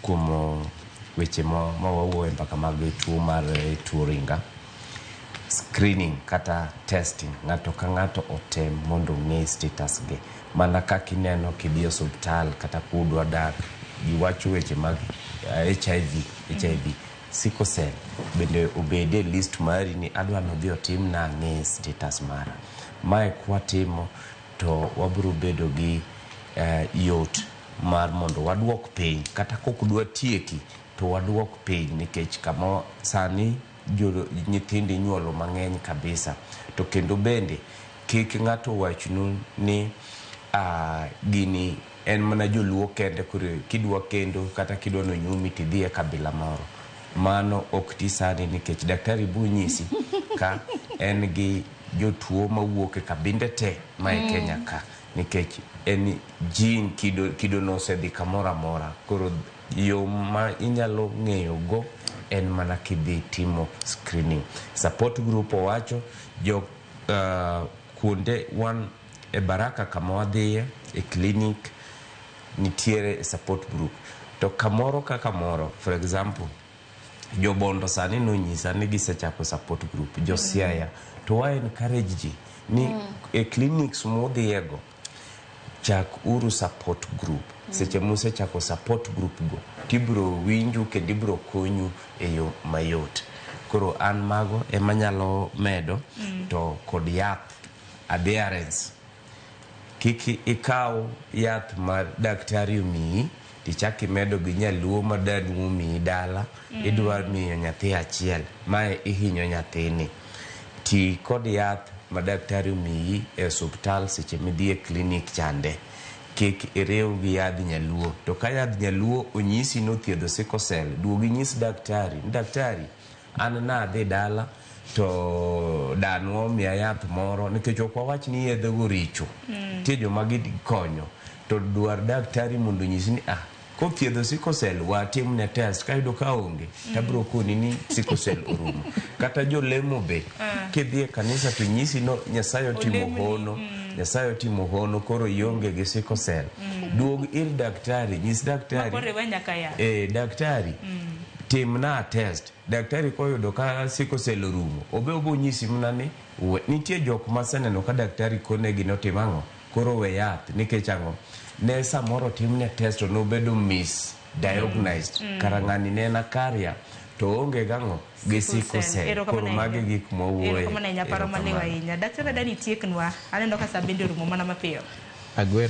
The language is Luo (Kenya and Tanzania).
kuom weche ma wawuoyo mpaka mag tuo mar tuo ringa. Screening kata testing, ng'ato ka ng'ato otem mondo ng'e status ge. Mana kaka ineno kidhi osuptal kata kudwa dak, giwacho weche mag HIV, sickle cell, bende obede list mari ni adwa nodhi otim na ng'e status mara. Mae kwatimo to wabiro bedo gi yot mar mondo waduok piny, kata kok dwa tieki to waduok piny, nikech kama sani nyithindi nyuolo mang'eny kabisa. To kendo bende kik ng'ato wachnu ni gini en mana joluo kende, kidwa kendo kata kidwa nonyumi tidhi e kabila moro. Mano ok ti sani, nikech daktari bu nyisi ka en gi jotuo mawuok e kabinde te ma e Kenya ka, nikech en gene kido no osedhi kamoro amora. Koro yo ma inyalo ng'eyo go en mana kidhi timo screening. Support group owacho kuonde wan e Baraka kama wadhiye e clinic nitiere support group. To kamoro ka kamoro, for example, jo Bondo sani nonyisa ni gisechako support group, jo Siaya. To wa encourage ji ni e clinics modhiego chak uru support group. Seche musechako support group go, tibro winju kendo ibro konyu e yo mayot. Koro an mago emanyalo medo. To kod yath adherence, kiki ikaw yath ma daktari omiyi tichaki medo gi nyaluo ma dadu omiyi dala, idwa miyo nyathi achiel, mae ihinyo nyathini. Ti kod yath ma daktari omiyi e osuptal seche midhi e klinik chande, kik irew gi yadh nyaluo. To ka yadh nyaluo onyisi nothiedho sickle cell, duogi nyis daktari, daktari an nadhi dala to danwa omiya yath moro, nikech ok wawach ni yedhe go richo, tie joma gikonyo, to dwar daktari mondo nyisi ni kothiedho sickle cell watim ne test, kayudo ka onge tabro koni ni sickle cell orumo. Kata jolemo be kidhi e kanisa to nyisi no Nyasaye otimo hono, Nyasaye otimo hono, koro ionge gi sickle cell, duog ir daktari, nyis daktari daktari timna test. Daktari koyudo ka sickle cell orumo, obo nyisi mna ni nitie jok maseneno ka daktari konegi notim ang'o, koro we yath, nikech ang'o, ne samoro timne test nobedo misdiagnosed, kara ng'ani ne na karia to onge gang'o gi sickle cell. Koro magi gik mawuoye. Daktari dani tieknwa, aneno ka sa bende orumo mana mapiyo. Agwero